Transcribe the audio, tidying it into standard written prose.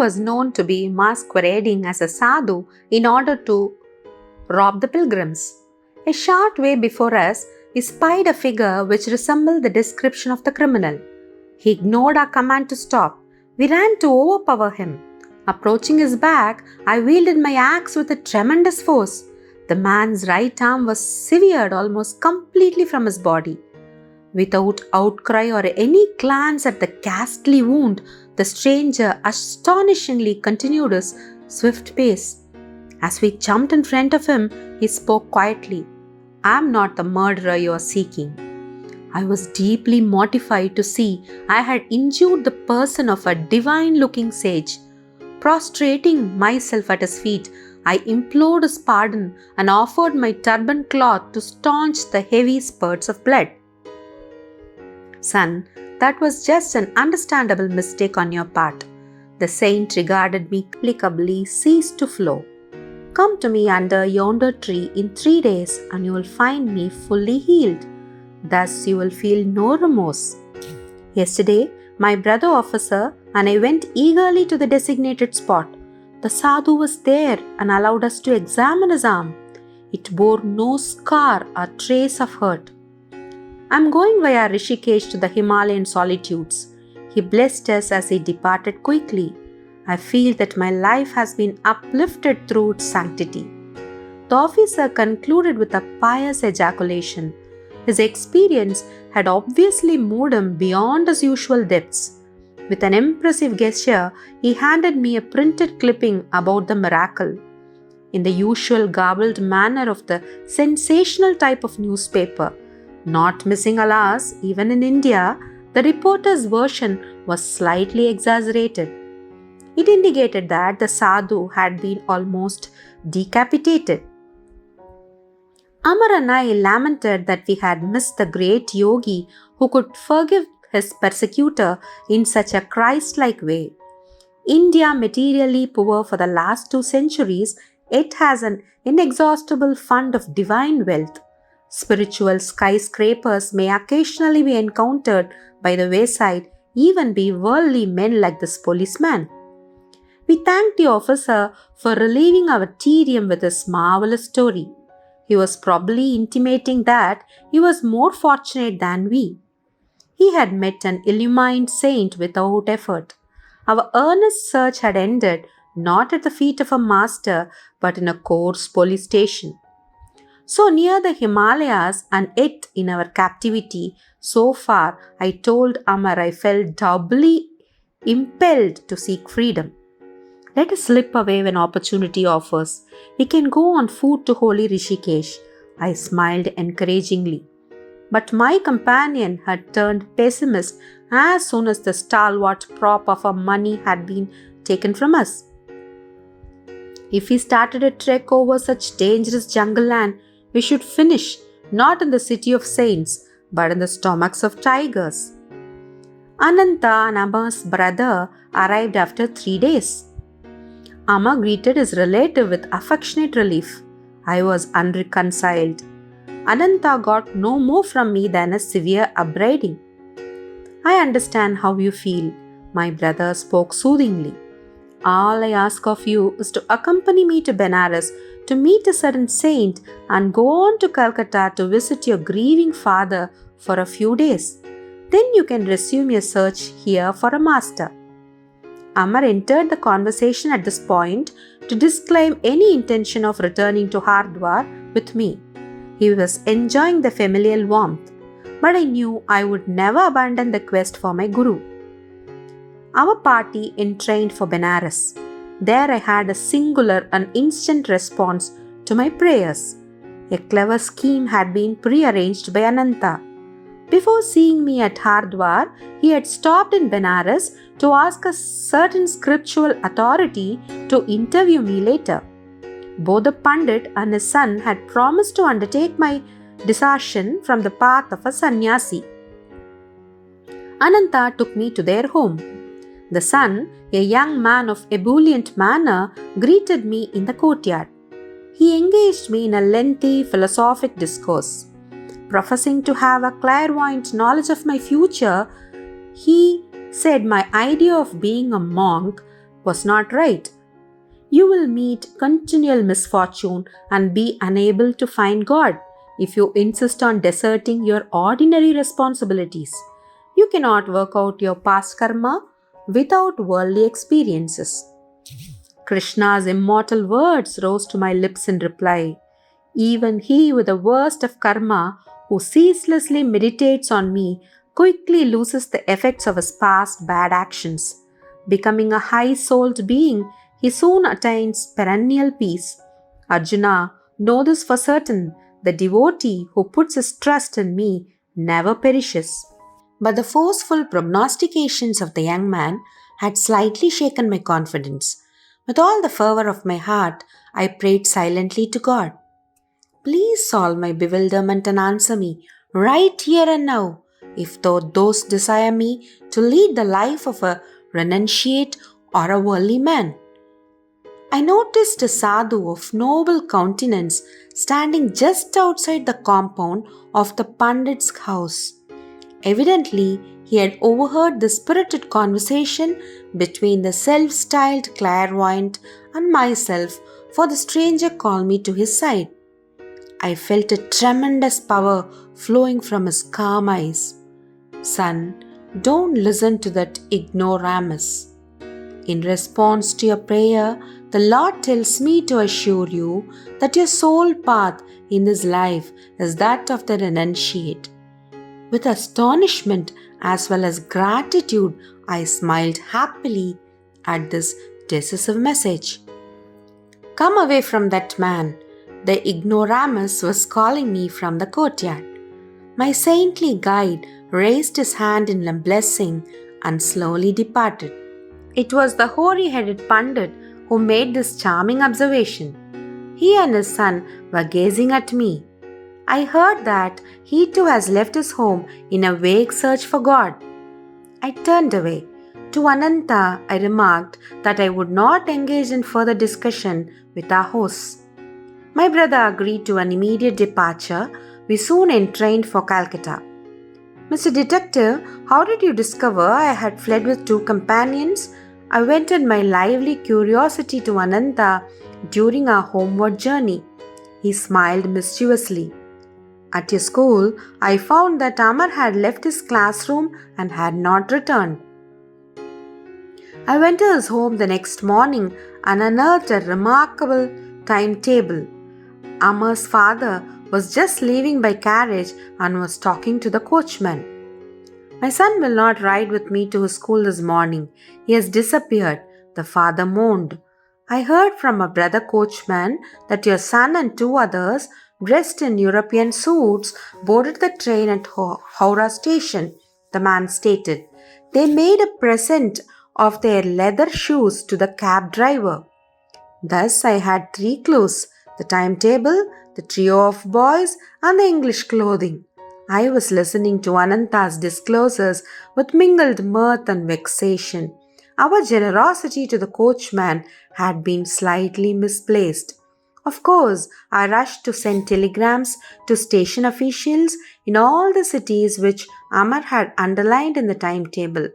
was known to be masquerading as a sadhu in order to rob the pilgrims. A short way before us, we spied a figure which resembled the description of the criminal. He ignored our command to stop. We ran to overpower him. Approaching his back, I wielded my axe with a tremendous force. The man's right arm was severed almost completely from his body. Without outcry or any glance at the ghastly wound, the stranger astonishingly continued his swift pace. As we jumped in front of him, he spoke quietly. "I am not the murderer you are seeking." I was deeply mortified to see I had injured the person of a divine-looking sage. Prostrating myself at his feet, I implored his pardon and offered my turban cloth to staunch the heavy spurts of blood. "Son, that was just an understandable mistake on your part." The saint regarded me implacably, ceased to flow. "Come to me under yonder tree in 3 days and you will find me fully healed. Thus you will feel no remorse." Yesterday, my brother officer and I went eagerly to the designated spot. The sadhu was there and allowed us to examine his arm. It bore no scar or trace of hurt. "I am going via Rishikesh to the Himalayan solitudes." He blessed us as he departed quickly. I feel that my life has been uplifted through its sanctity. The officer concluded with a pious ejaculation. His experience had obviously moved him beyond his usual depths. With an impressive gesture, he handed me a printed clipping about the miracle. In the usual garbled manner of the sensational type of newspaper, not missing alas, even in India, the reporter's version was slightly exaggerated. It indicated that the sadhu had been almost decapitated. Amar and I lamented that we had missed the great yogi who could forgive his persecutor in such a Christ-like way. India, materially poor for the last 2 centuries, it has an inexhaustible fund of divine wealth. Spiritual skyscrapers may occasionally be encountered by the wayside, even be worldly men like this policeman. We thanked the officer for relieving our tedium with his marvelous story. He was probably intimating that he was more fortunate than we. He had met an illumined saint without effort. Our earnest search had ended not at the feet of a master but in a coarse police station. So near the Himalayas and yet in our captivity, so far I told Amar I felt doubly impelled to seek freedom. Let us slip away when opportunity offers. We can go on foot to holy Rishikesh. I smiled encouragingly. But my companion had turned pessimist as soon as the stalwart prop of our money had been taken from us. If we started a trek over such dangerous jungle land, we should finish not in the city of saints, but in the stomachs of tigers. Ananta and Amar's brother arrived after 3 days. Amar greeted his relative with affectionate relief. I was unreconciled. Ananta got no more from me than a severe upbraiding. "I understand how you feel," my brother spoke soothingly. "All I ask of you is to accompany me to Benares to meet a certain saint and go on to Calcutta to visit your grieving father for a few days. Then you can resume your search here for a master." Amar entered the conversation at this point to disclaim any intention of returning to Hardwar with me. He was enjoying the familial warmth, but I knew I would never abandon the quest for my guru. Our party entrained for Benares. There I had a singular and instant response to my prayers. A clever scheme had been prearranged by Ananta. Before seeing me at Hardwar, he had stopped in Benares to ask a certain scriptural authority to interview me later. Both the Pandit and his son had promised to undertake my dissertation from the path of a sannyasi. Ananta took me to their home. The son, a young man of ebullient manner, greeted me in the courtyard. He engaged me in a lengthy philosophic discourse. Professing to have a clairvoyant knowledge of my future, he said my idea of being a monk was not right. You will meet continual misfortune and be unable to find God if you insist on deserting your ordinary responsibilities. You cannot work out your past karma without worldly experiences. Krishna's immortal words rose to my lips in reply. Even he with the worst of karma, who ceaselessly meditates on me, quickly loses the effects of his past bad actions. Becoming a high souled being, he soon attains perennial peace. Arjuna, know this for certain: the devotee who puts his trust in me never perishes. But the forceful prognostications of the young man had slightly shaken my confidence. With all the fervor of my heart, I prayed silently to God. Please solve my bewilderment and answer me right here and now, if those desire me to lead the life of a renunciate or a worldly man. I noticed a sadhu of noble countenance standing just outside the compound of the pandit's house. Evidently, he had overheard the spirited conversation between the self-styled clairvoyant and myself, for the stranger called me to his side. I felt a tremendous power flowing from his calm eyes. Son, don't listen to that ignoramus. In response to your prayer, the Lord tells me to assure you that your sole path in this life is that of the renunciate. With astonishment as well as gratitude, I smiled happily at this decisive message. Come away from that man. The ignoramus was calling me from the courtyard. My saintly guide raised his hand in a blessing and slowly departed. It was the hoary-headed Pandit who made this charming observation. He and his son were gazing at me. I heard that he too has left his home in a vague search for God. I turned away. To Ananta, I remarked that I would not engage in further discussion with our hosts. My brother agreed to an immediate departure. We soon entrained for Calcutta. Mr. Detective, how did you discover I had fled with two companions? I vented my lively curiosity to Ananta during our homeward journey. He smiled mischievously. At your school, I found that Amar had left his classroom and had not returned. I went to his home the next morning and unearthed a remarkable timetable. Amar's father was just leaving by carriage and was talking to the coachman. My son will not ride with me to his school this morning. He has disappeared, the father moaned. I heard from a brother coachman that your son and two others, dressed in European suits, boarded the train at Howrah station, the man stated. They made a present of their leather shoes to the cab driver. Thus I had three clues: the timetable, the trio of boys, and the English clothing. I was listening to Ananta's disclosures with mingled mirth and vexation. Our generosity to the coachman had been slightly misplaced. Of course, I rushed to send telegrams to station officials in all the cities which Amar had underlined in the timetable.